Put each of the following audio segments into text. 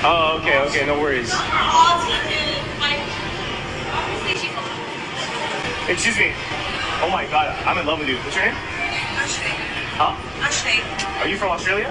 Oh, okay, okay, no worries. Excuse me. Oh my god, I'm in love with you. What's your name? Huh? Are you from Australia?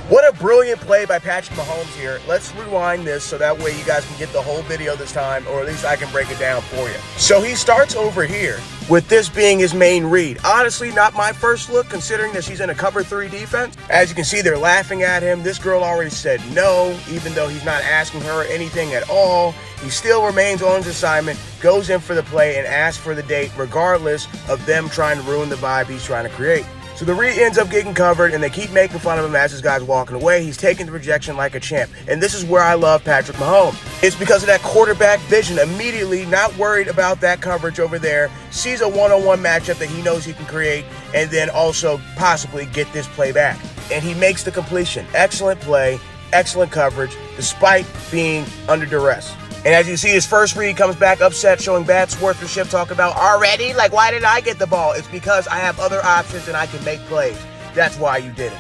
What a brilliant play by Patrick Mahomes here. Let's rewind this so that way you guys can get the whole video this time, or at least I can break it down for you. So he starts over here with this being his main read. Honestly, not my first look considering that she's in a cover 3 defense. As you can see, they're laughing at him. This girl already said no, even though he's not asking her anything at all. He still remains on his assignment, goes in for the play, and asks for the date regardless of them trying to ruin the vibe he's trying to create. So the read ends up getting covered, and they keep making fun of him as this guy's walking away. He's taking the rejection like a champ. And this is where I love Patrick Mahomes. It's because of that quarterback vision. Immediately, not worried about that coverage over there, sees a one-on-one matchup that he knows he can create, and then also possibly get this play back. And he makes the completion. Excellent play, excellent coverage, despite being under duress. And as you see, his first read comes back upset, showing bad sportsmanship, talking about already? Like, why did I get the ball? It's because I have other options and I can make plays. That's why you did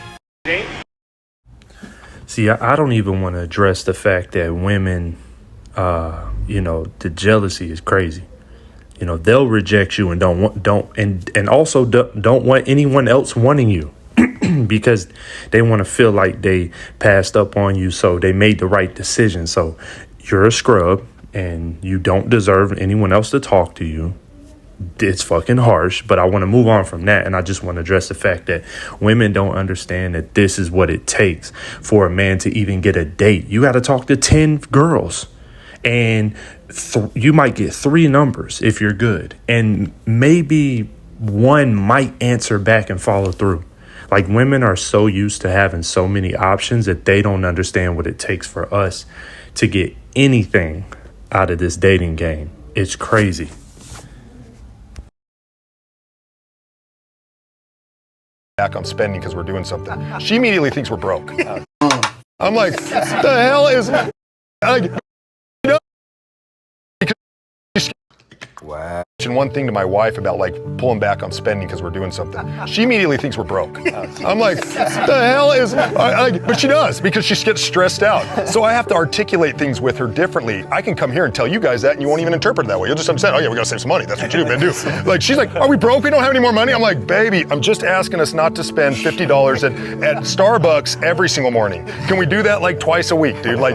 it. See, I don't even want to address the fact that women, the jealousy is crazy. You know, they'll reject you and don't want anyone else wanting you because they want to feel like they passed up on you, so they made the right decision. So you're a scrub and you don't deserve anyone else to talk to you. It's fucking harsh, but I want to move on from that. And I just want to address the fact that women don't understand that this is what it takes for a man to even get a date. You got to talk to 10 girls and you might get 3 numbers if you're good. And maybe one might answer back and follow through. Like, women are so used to having so many options that they don't understand what it takes for us to get anything out of this dating game. It's crazy. Back on spending because we're doing something. She immediately thinks we're broke. I'm like, the hell is like, wow. And one thing to my wife about like pulling back on spending because we're doing something. She immediately thinks we're broke. I'm like, the hell is, but she does because she gets stressed out. So I have to articulate things with her differently. I can come here and tell you guys that and you won't even interpret it that way. You'll just understand, oh yeah, we gotta save some money. That's what you do, man, do. Like, she's like, are we broke? We don't have any more money? I'm like, baby, I'm just asking us not to spend $50 at Starbucks every single morning. Can we do that like twice a week, dude? Like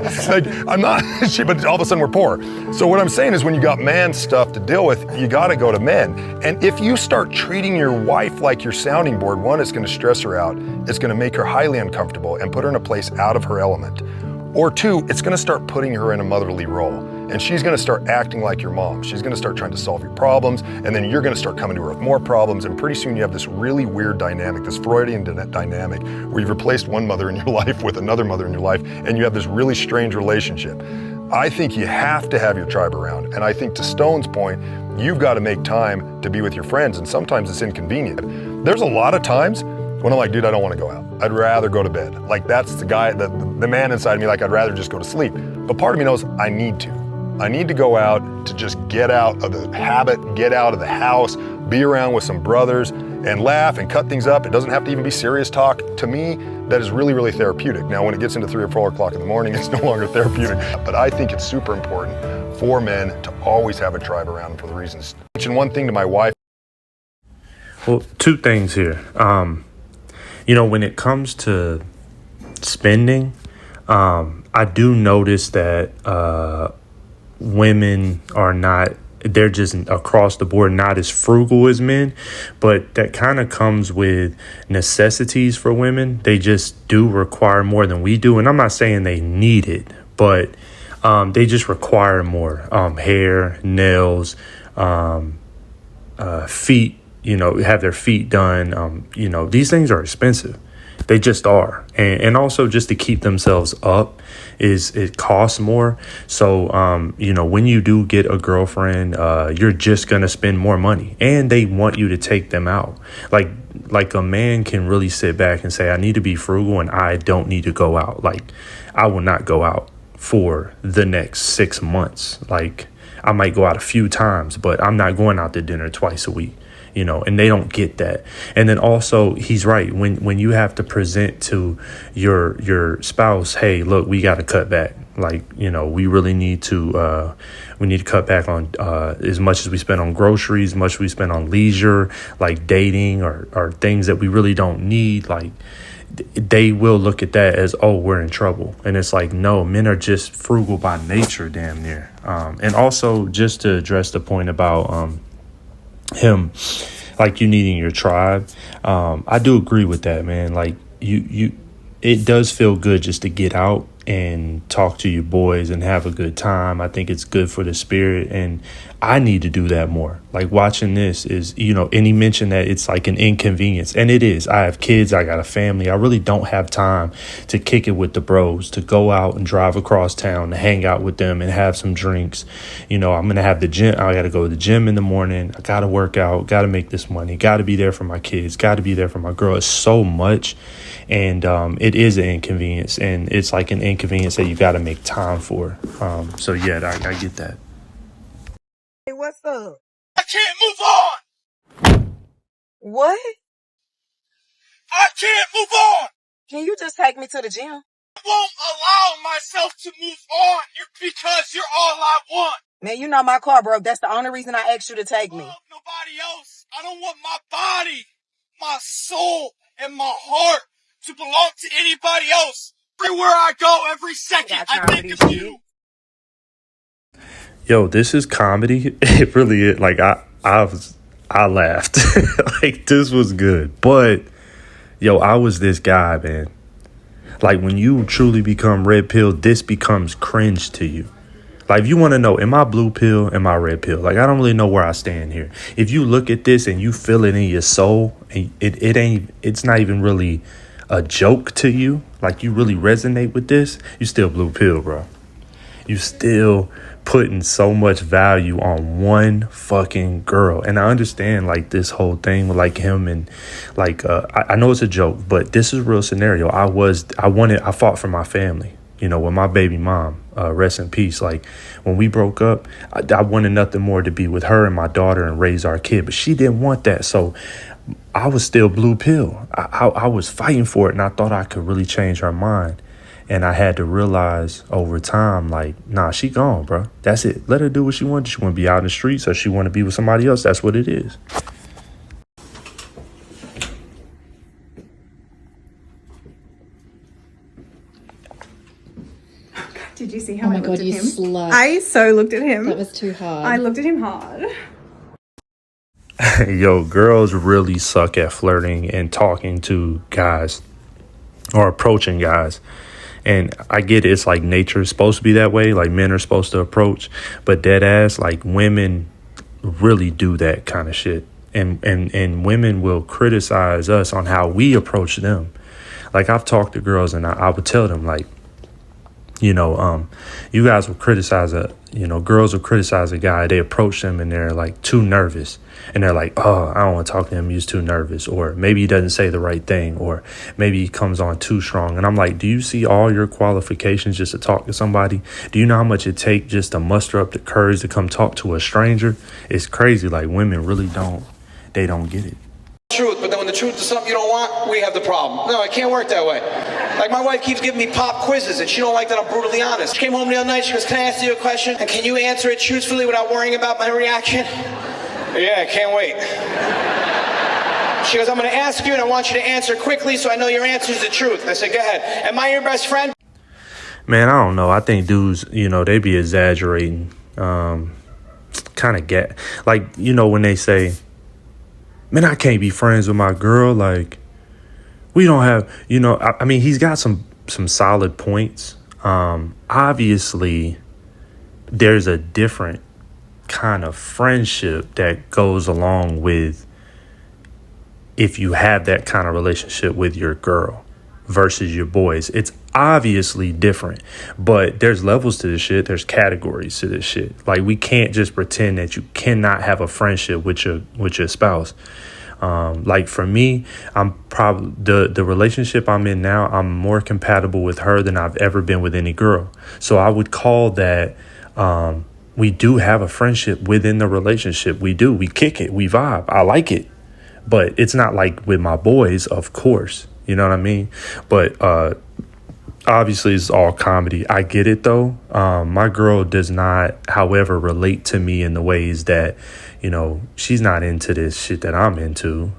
I'm not, but all of a sudden we're poor. So what I'm saying is when you got man stuff to deal with, you gotta go to men. And if you start treating your wife like your sounding board, one, it's gonna stress her out. It's gonna make her highly uncomfortable and put her in a place out of her element. Or 2, it's gonna start putting her in a motherly role. And she's gonna start acting like your mom. She's gonna start trying to solve your problems, and then you're gonna start coming to her with more problems, and pretty soon you have this really weird dynamic, this Freudian dynamic, where you've replaced one mother in your life with another mother in your life, and you have this really strange relationship. I think you have to have your tribe around, and I think to Stone's point, you've got to make time to be with your friends, and sometimes it's inconvenient. There's a lot of times when I'm like, dude, I don't want to go out. I'd rather go to bed. Like, that's the guy, the man inside me, like, I'd rather just go to sleep. But part of me knows I need to. I need to go out to just get out of the habit, get out of the house, be around with some brothers, and laugh and cut things up. It doesn't have to even be serious talk. To me, that is really, really therapeutic. Now, when it gets into 3 or 4 o'clock in the morning, it's no longer therapeutic. But I think it's super important for men to always have a tribe around them for the reasons. Mention one thing to my wife. Well, 2 things here. When it comes to spending, I do notice that women are not, they're just across the board not as frugal as men, but that kind of comes with necessities for women. They just do require more than we do. And I'm not saying they need it, but they just require more. Hair, nails, feet, have their feet done. These things are expensive. They just are. And also just to keep themselves up it costs more. So, when you do get a girlfriend, you're just going to spend more money, and they want you to take them out. Like a man can really sit back and say, I need to be frugal and I don't need to go out. Like, I will not go out for the next 6 months. Like, I might go out a few times, but I'm not going out to dinner twice a week, you know, and they don't get that. And then also, he's right. When you have to present to your spouse, hey, look, we got to cut back. Like, you know, we really need to cut back on as much as we spend on groceries, as much as we spend on leisure, like dating or things that we really don't need. Like, they will look at that as, oh, we're in trouble. And it's like, no, men are just frugal by nature, damn near. And also, just to address the point about him, like, you needing your tribe, I do agree with that, man. Like, it does feel good just to get out and talk to your boys and have a good time. I think it's good for the spirit, and I need to do that more. Like, watching this is, you know, and he mentioned that it's like an inconvenience, and it is. I have kids, I got a family. I really don't have time to kick it with the bros, to go out and drive across town, to hang out with them and have some drinks. You know, I'm going to have the gym. I got to go to the gym in the morning. I got to work out, got to make this money, got to be there for my kids, got to be there for my girl. It's so much. And it is an inconvenience, and it's like an inconvenience that you got to make time for. So, yeah, I get that. Hey, what's up? I can't move on. What? I can't move on. Can you just take me to the gym? I won't allow myself to move on because you're all I want. Man, you know my car broke. That's the only reason I asked you to take me. Nobody else. I don't want my body, my soul, and my heart to belong to anybody else. Everywhere I go, every second, I think of you. Yo, this is comedy. It really is. Like, I laughed. Like, this was good. But, yo, I was this guy, man. Like, when you truly become red pill, this becomes cringe to you. Like, if you want to know, am I blue pill? Am I red pill? Like, I don't really know where I stand here. If you look at this and you feel it in your soul, and it's not even really a joke to you, like, you really resonate with this, you still blue pill, bro. You still putting so much value on one fucking girl. And I understand, like, this whole thing with, like, him and, like, I know it's a joke, but this is a real scenario. I fought for my family, you know, with my baby mom, rest in peace. Like, when we broke up, I wanted nothing more to be with her and my daughter and raise our kid, but she didn't want that. So I was still blue pill. I was fighting for it, and I thought I could really change her mind. And I had to realize over time, like, nah, she gone, bro. That's it. Let her do what she wants. She want to be out in the streets, or she want to be with somebody else. That's what it is. Did you see how Oh my I god, looked at you him? slut. I so looked at him. That was too hard. I looked at him hard. Yo, girls really suck at flirting and talking to guys or approaching guys. And I get it. It's like nature is supposed to be that way. Like, men are supposed to approach. But dead ass, like, women really do that kind of shit. And women will criticize us on how we approach them. Like, I've talked to girls, and I would tell them, like, you know, you guys will criticize girls will criticize a guy. They approach them and they're like too nervous. And they're like, oh, I don't want to talk to him. He's too nervous. Or maybe he doesn't say the right thing. Or maybe he comes on too strong. And I'm like, do you see all your qualifications just to talk to somebody? Do you know how much it takes just to muster up the courage to come talk to a stranger? It's crazy. Like, women really don't get it. Truth, but then when the truth is something you don't want, we have the problem. No, it can't work that way. Like, my wife keeps giving me pop quizzes, and she don't like that I'm brutally honest. She came home the other night, she goes, can I ask you a question? And can you answer it truthfully without worrying about my reaction? Yeah, I can't wait. She goes, I'm going to ask you, and I want you to answer quickly so I know your answer is the truth. I said, go ahead. Am I your best friend? Man, I don't know. I think dudes, you know, they be exaggerating. Kind of get, like, you know, when they say, man, I can't be friends with my girl. Like, we don't have, you know, I mean, he's got some solid points. Obviously, there's a different kind of friendship that goes along with if you have that kind of relationship with your girl versus your boys. It's obviously different, but there's levels to this shit. There's categories to this shit. Like, we can't just pretend that you cannot have a friendship with your spouse. Like, for me, I'm probably the relationship I'm in now, I'm more compatible with her than I've ever been with any girl. So I would call that we do have a friendship within the relationship. We do. We kick it. We vibe. I like it. But it's not like with my boys, of course. You know what I mean? But obviously, it's all comedy. I get it, though. My girl does not, however, relate to me in the ways that, you know, she's not into this shit that I'm into.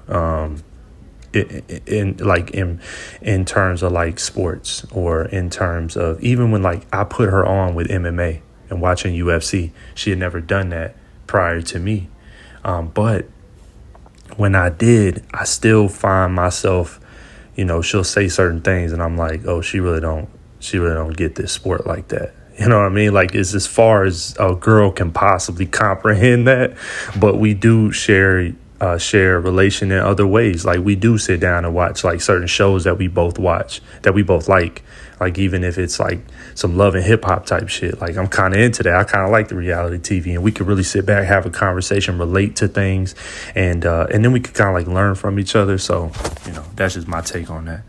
In terms of like sports, or in terms of even when like I put her on with MMA and watching UFC, she had never done that prior to me. But when I did, I still find myself, you know, she'll say certain things and I'm like, oh, she really don't get this sport like that. You know what I mean? Like, it's as far as a girl can possibly comprehend that. But we do share a relation in other ways. Like, we do sit down and watch like certain shows that we both watch, that we both like even if it's like some love and hip hop type shit. Like, I'm kind of into that. I kind of like the reality TV, and we could really sit back, have a conversation, relate to things, and then we could kind of like learn from each other. So, you know, that's just my take on that.